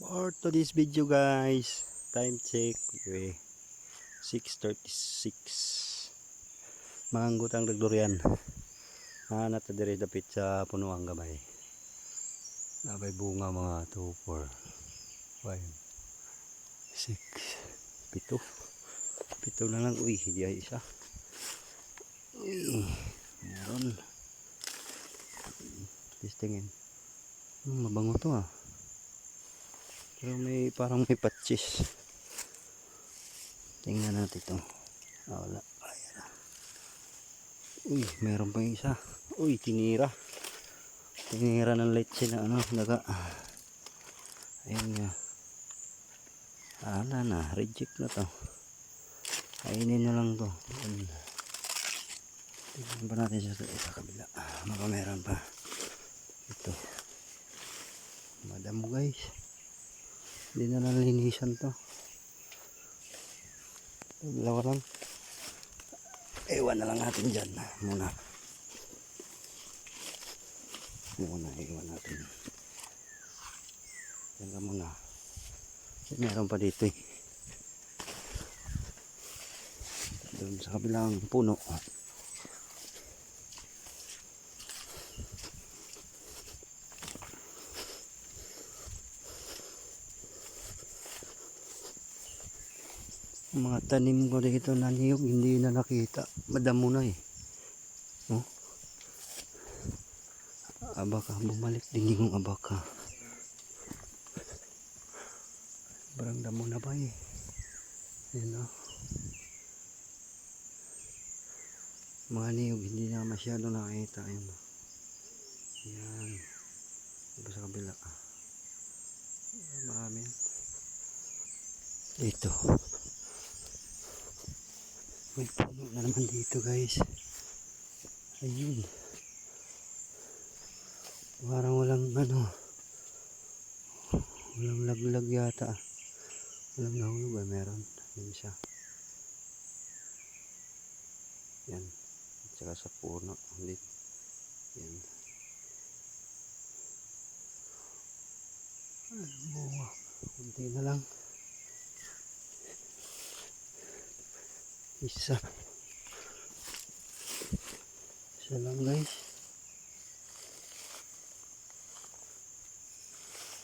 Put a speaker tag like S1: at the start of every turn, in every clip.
S1: For today's video guys, time check, 6:36. Manggut ang dagdurian. Nata diri dapit sa punuang gamay. Nabay bunga mga 2, 4, 5, 6, 7. Pito na lang. Uy, hindi ay isa. Uy, meron. Testingin. Mabango to ah. Pero parang may patsis. Tingnan natin ito. Wala. Ayan na. Uy, meron pa isa. Uy, tinira. Tinira ng leche na daga. Ayun nga. Ala na, reject na to. Kainin na lang to. Tingnan pa natin sa kabila. Baka meron pa. Ito. Madamo guys. Hindi na nalinisan to. Dalawa lang. Ewan na lang natin dyan muna. Iwan natin. Yan ka muna. Meron pa dito eh. Doon sa kabilang puno. Mga tanim ko dito na niyog, hindi na nakita. Madamo na eh. Oh. Abaka, bumalik din yung abaka. Barang damo na ba eh. Ayan o. Mga niyog, hindi na masyado nakita. Ayan o. Ayan. Diba sa kabila? Marami yan. Dito. May puno na naman dito guys. Ayun. Parang walang walang laglag yata. Walang nahulog ba? Meron. Yan siya. Yan. At saka sa puno. Yan. Bunga. Kunti na lang. Isa lang guys.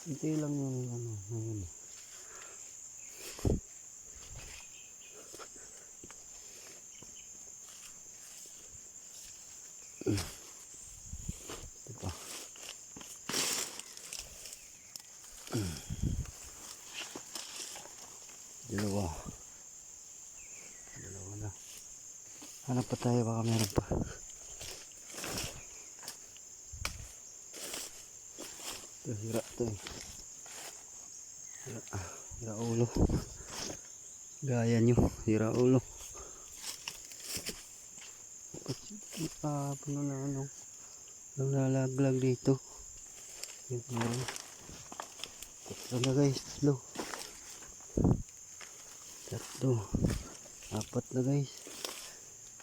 S1: Kunti lang yung ngayon. Ito pa. Dalawa na. Hanap pa tayo, baka meron pa. Ito, hira ito eh. Hira ulo. Gaya nyo, hira ulo. Puno na nalaglag dito. Yan meron. Tatlo na guys, tatlo. Apat na guys.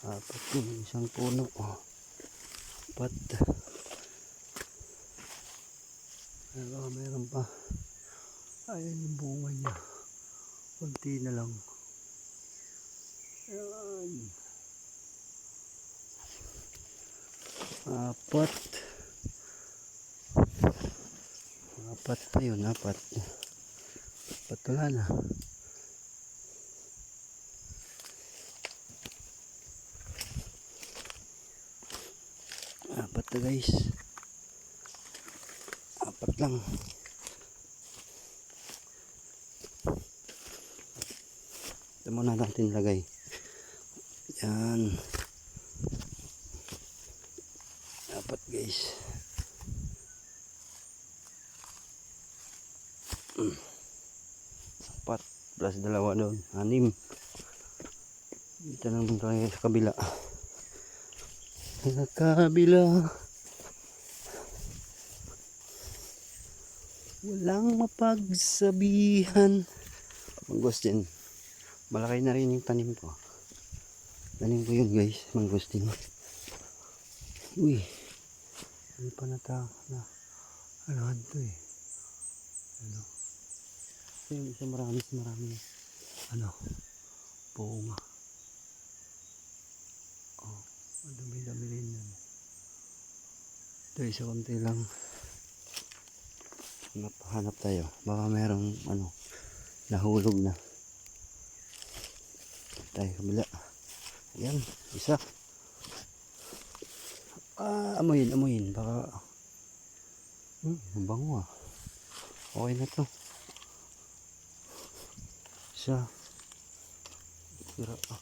S1: Apat yun, isang puno. Apat. Meron pa. Ayan yung bunga niya. Kunti na lang. Ayan. Apat. Apat pa yun, apat. Apat wala na. Apat na guys. Apat lang. Ito muna natin lagay. Yan. Apat guys. Apat plus dalawa doon. 6. Dito naman tayo sa kabila. Sa kabila. Walang mapagsabihan. Mangustin. Malaki na rin yung tanim ko. Tanim ko yun guys. Mangustin. Uy. Hindi pa ano to eh. Ito yung isa maraming ano, bunga. Oh, madami-dami rin yan. Ito isa konti lang. Hanap tayo. Baka merong ano, nahulog na. Tayo kabila. Ayan, isa. Amuyin. Baka, ang bango ah. Okay na to. Isa. Sira ah.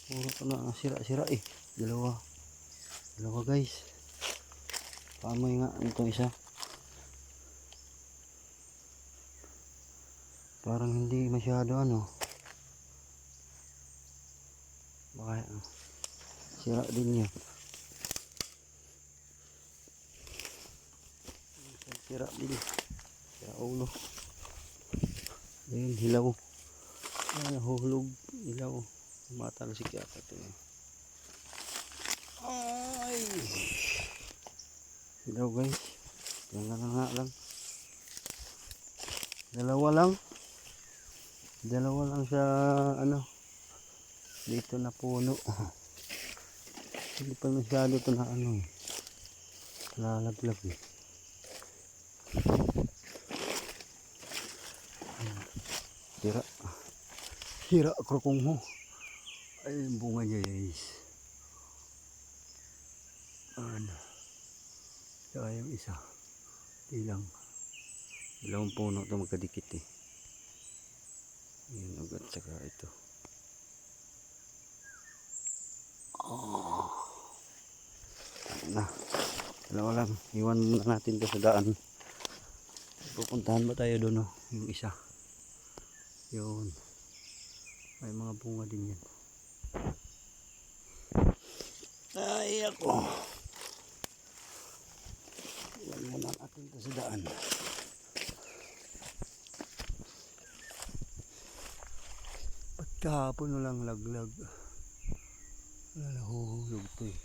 S1: Puro pa na sira eh. Dalawa guys. Paamoy nga itong isa. Parang hindi masyado ano. Baka sira din yan. Sira din. Sira ulo. Ayun, hilaw. Nahulog. Hilaw. Matalsik yata ito. Ay! Hilaw guys. Yan nga lang. Dalawa lang sa ano. Dito na puno. Hindi pa masyado ito na ano eh. Lalaglag eh. Sira krokong mo. Ay, yung bunga niya guys. Ano. Saka yung isa. Ilang. Dalawang puno ito magkadikit eh. Yun agad saka ito. Oh. Na. Dalawa lang. Iwan muna natin ito sa daan. Pupuntahan ba tayo doon oh? Yung isa. Yun. May mga bunga din yan. Ay ako. Iwan muna natin ito sa daan. Kahapon walang laglag. Nahuhulog to eh.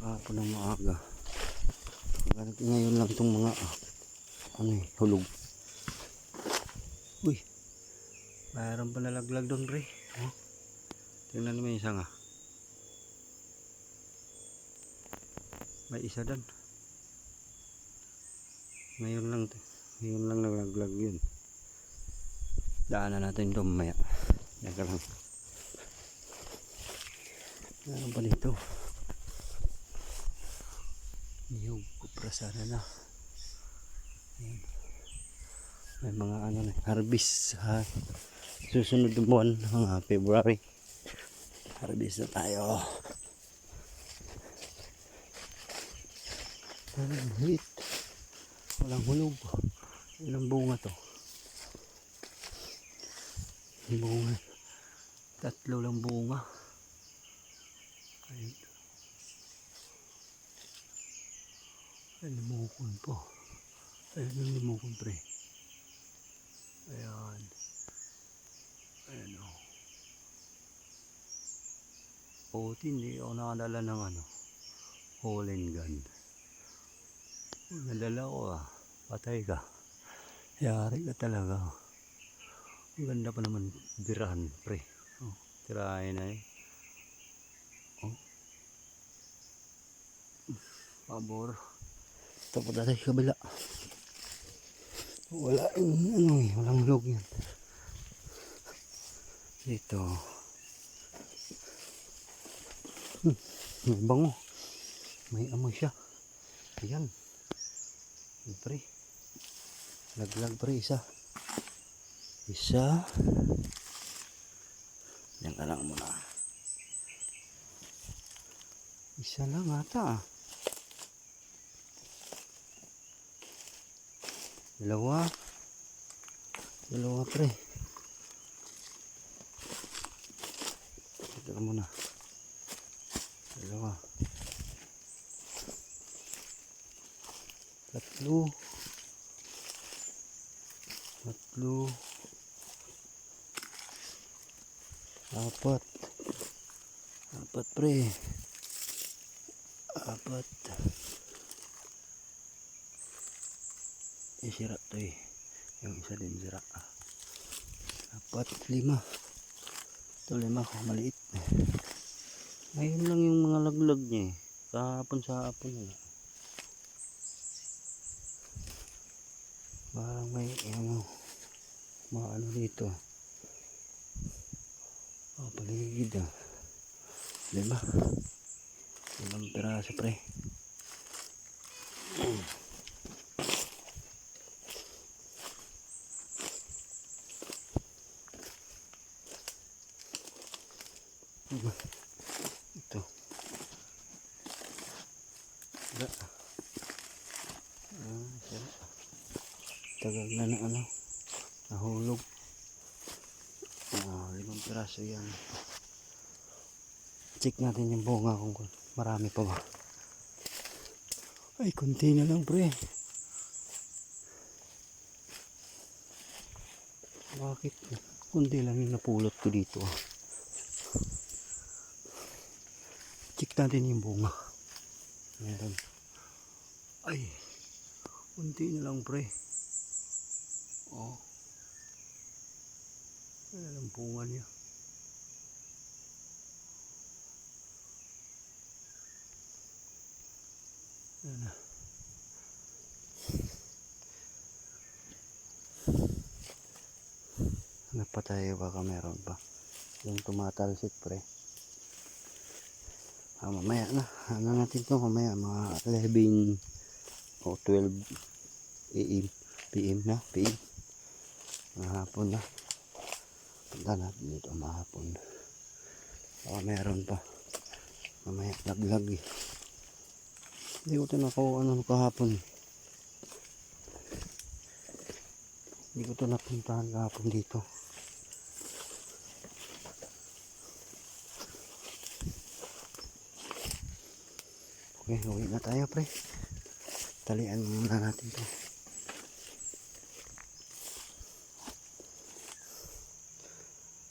S1: Kahapon ng maaga. Ngayon lang itong mga ano eh, hulog. Uy, mayroon pa nalaglag doon pre. Oh. Tingnan mo yung isa nga. May isa doon. Ngayon lang nalaglag yun. Daanan natin doon mamaya. Yaga lang. Ano pa dito? Niyog kuprasana na. Ayan. May mga ano na harvest ha. Susunod na buwan mga February. Harvest na tayo. Hit. Walang hulog. Ilang bunga to? Bunga. 3 lang bunga. Ayun. Ay, lumukon po. Ayun yung lumukon pre. Ayan. Ayan o. Puti, hindi ako nakadala ng ano. Hole and gun. Nadala ko ah. Patay ka. Yari ka talaga. Ang ganda pa naman birahan pre. Oh, tirahin na eh. Oh. Pabor. Ito po dati kabila. Wala yung ano eh. Walang log yan. Dito. May bango. May amoy siya. Ayan. Pre. Laglag pre isa. Isa. Yan ka lang muna. Isa lang ata. Dalawa pre. Ito lang muna. Dalawa. Tatlo. Apat pre. Sira to eh. Yung isa din sira. 4, 5. Ito 5 kung maliit. Ngayon lang yung mga laglag niya eh. Kahapon sa hapon na. Parang may ano, mga ano dito. Paligid ah. 5. 5 piraso pre. Ito. Sira. Sira. Tagal na na ano. Nahulog. 5 piraso yan. Check natin yung bunga kung marami pa ba. Ay, konti na lang pre. Bakit? Konti lang yung napulot ko dito. Check natin yung bunga. Meron. Ay, konti na lang pre. Oh. Ayan ang bunga niya. Ayan na. Hanap pa tayo, baka meron pa. Yung tumatalsik pre. Mamaya na. Ano natin to mamaya mga 11 o 12 AM. PM na. PM. Mahapon na. Punta natin dito mahapon. Baka meron pa. Mamaya laglag eh. Hindi ko ito nakuha ano kahapon. Hindi ko ito napuntahan kahapon dito. Okay, uwi na tayo pre. Talian muna natin to.